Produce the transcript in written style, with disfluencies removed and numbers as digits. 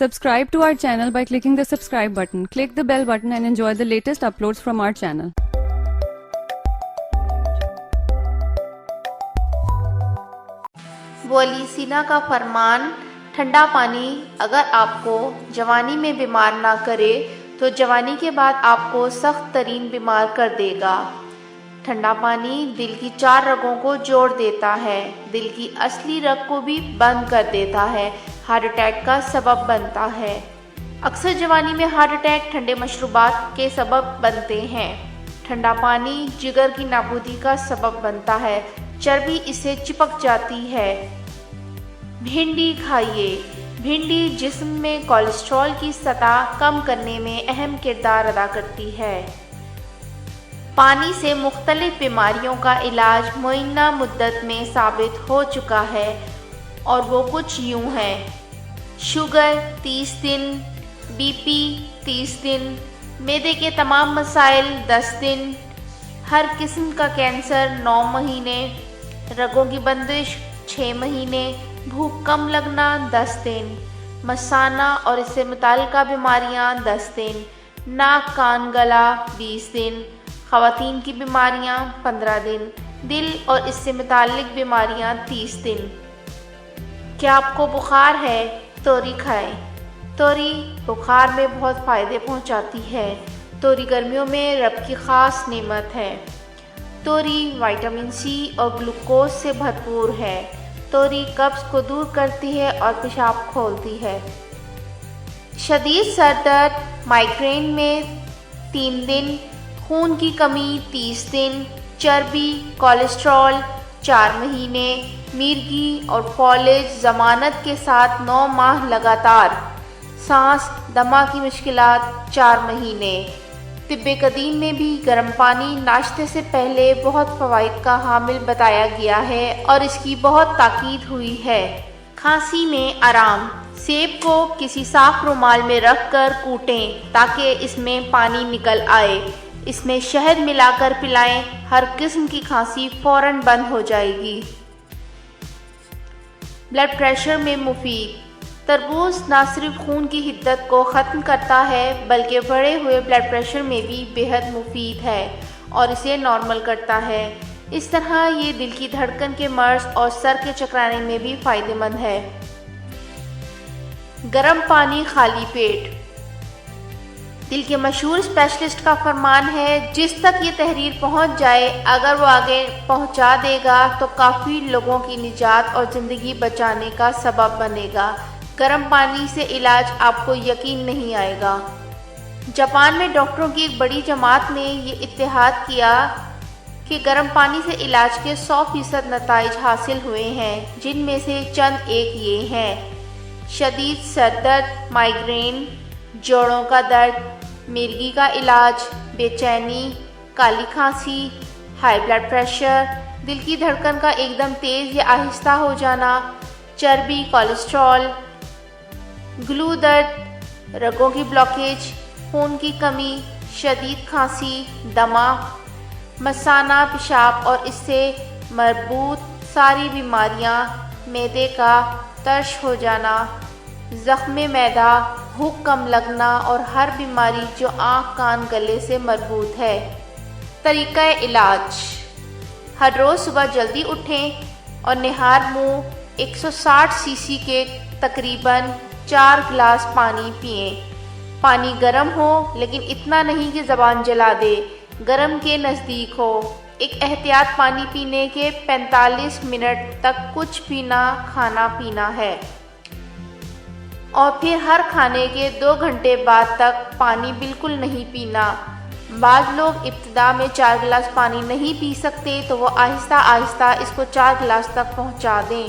Subscribe to our channel by clicking the subscribe button. Click the bell button and enjoy the latest uploads from our channel. وہ علی سینا کا فرمان، ٹھنڈا پانی اگر آپ کو جوانی میں بیمار نہ کرے تو جوانی کے بعد آپ کو سخت ترین بیمار کر دے گا۔ ٹھنڈا پانی دل کی 4 رگوں کو جوڑ دیتا ہے، دل کی اصلی رگ کو بھی بند کر دیتا ہے، ہارٹ اٹیک کا سبب بنتا ہے۔ اکثر جوانی میں ہارٹ اٹیک ٹھنڈے مشروبات کے سبب بنتے ہیں۔ ٹھنڈا پانی جگر کی نابودی کا سبب بنتا ہے، چربی اسے چپک جاتی ہے۔ بھنڈی کھائیے۔ بھنڈی جسم میں کولیسٹرول کی سطح کم کرنے میں اہم کردار ادا کرتی ہے۔ پانی سے مختلف بیماریوں کا علاج معینہ مدت میں ثابت ہو چکا ہے اور وہ کچھ یوں ہیں: شوگر 30 دن، بی پی 30 دن، معدے کے تمام مسائل 10 دن، ہر قسم کا کینسر 9 مہینے، رگوں کی بندش 6 مہینے، بھوک کم لگنا 10 دن، مثانہ اور اس سے متعلقہ بیماریاں 10 دن، ناک کان گلا 20 دن، خواتین کی بیماریاں 15 دن، دل اور اس سے متعلق بیماریاں 30 دن۔ کیا آپ کو بخار ہے؟ توری کھائیں۔ توری بخار میں بہت فائدے پہنچاتی ہے۔ توری گرمیوں میں رب کی خاص نعمت ہے۔ توری وٹامن سی اور گلوکوز سے بھرپور ہے۔ توری قبض کو دور کرتی ہے اور پیشاب کھولتی ہے۔ شدید سر درد، مائیگرین میں 3 دن، خون کی کمی 30 دن، چربی، کولیسٹرول 4 مہینے، میرگی اور فالج ضمانت کے ساتھ 9 ماہ لگاتار، سانس دمہ کی مشکلات 4 مہینے۔ طب قدیم میں بھی گرم پانی ناشتے سے پہلے بہت فوائد کا حامل بتایا گیا ہے اور اس کی بہت تاکید ہوئی ہے۔ کھانسی میں آرام۔ سیب کو کسی صاف رومال میں رکھ کر کوٹیں تاکہ اس میں پانی نکل آئے، اس میں شہد ملا کر پلائیں، ہر قسم کی کھانسی فوراً بند ہو جائے گی۔ بلڈ پریشر میں مفید۔ تربوز نہ صرف خون کی حدت کو ختم کرتا ہے بلکہ بڑھے ہوئے بلڈ پریشر میں بھی بہت مفید ہے اور اسے نارمل کرتا ہے۔ اس طرح یہ دل کی دھڑکن کے مرض اور سر کے چکرانے میں بھی فائدہ مند ہے۔ گرم پانی خالی پیٹ۔ دل کے مشہور اسپیشلسٹ کا فرمان ہے، جس تک یہ تحریر پہنچ جائے اگر وہ آگے پہنچا دے گا تو کافی لوگوں کی نجات اور زندگی بچانے کا سبب بنے گا۔ گرم پانی سے علاج آپ کو یقین نہیں آئے گا۔ جاپان میں ڈاکٹروں کی ایک بڑی جماعت نے یہ اتحاد کیا کہ گرم پانی سے علاج کے 100% نتائج حاصل ہوئے ہیں، جن میں سے چند ایک یہ ہیں: شدید سر درد، مائیگرین، جوڑوں کا درد، مرگی کا علاج، بے چینی، کالی کھانسی، ہائی بلڈ پریشر، دل کی دھڑکن کا ایک دم تیز یا آہستہ ہو جانا، چربی، کولیسٹرول، گلو درد، رگوں کی بلاکیج، خون کی کمی، شدید کھانسی، دمہ، مثانہ، پیشاب اور اس سے مربوط ساری بیماریاں، معدے کا ترش ہو جانا، زخم معدہ، بھوک کم لگنا اور ہر بیماری جو آنکھ کان گلے سے مربوط ہے۔ طریقہ علاج: ہر روز صبح جلدی اٹھیں اور نہار منہ 160 سی سی کے تقریباً 4 گلاس پانی پئیں۔ پانی گرم ہو لیکن اتنا نہیں کہ زبان جلا دے، گرم کے نزدیک ہو۔ ایک احتیاط پانی پینے کے 45 منٹ تک کچھ بھی نہ کھانا پینا ہے اور پھر ہر کھانے کے 2 گھنٹے بعد تک پانی بالکل نہیں پینا۔ بعض لوگ ابتدا میں 4 گلاس پانی نہیں پی سکتے تو وہ آہستہ آہستہ اس کو 4 گلاس تک پہنچا دیں۔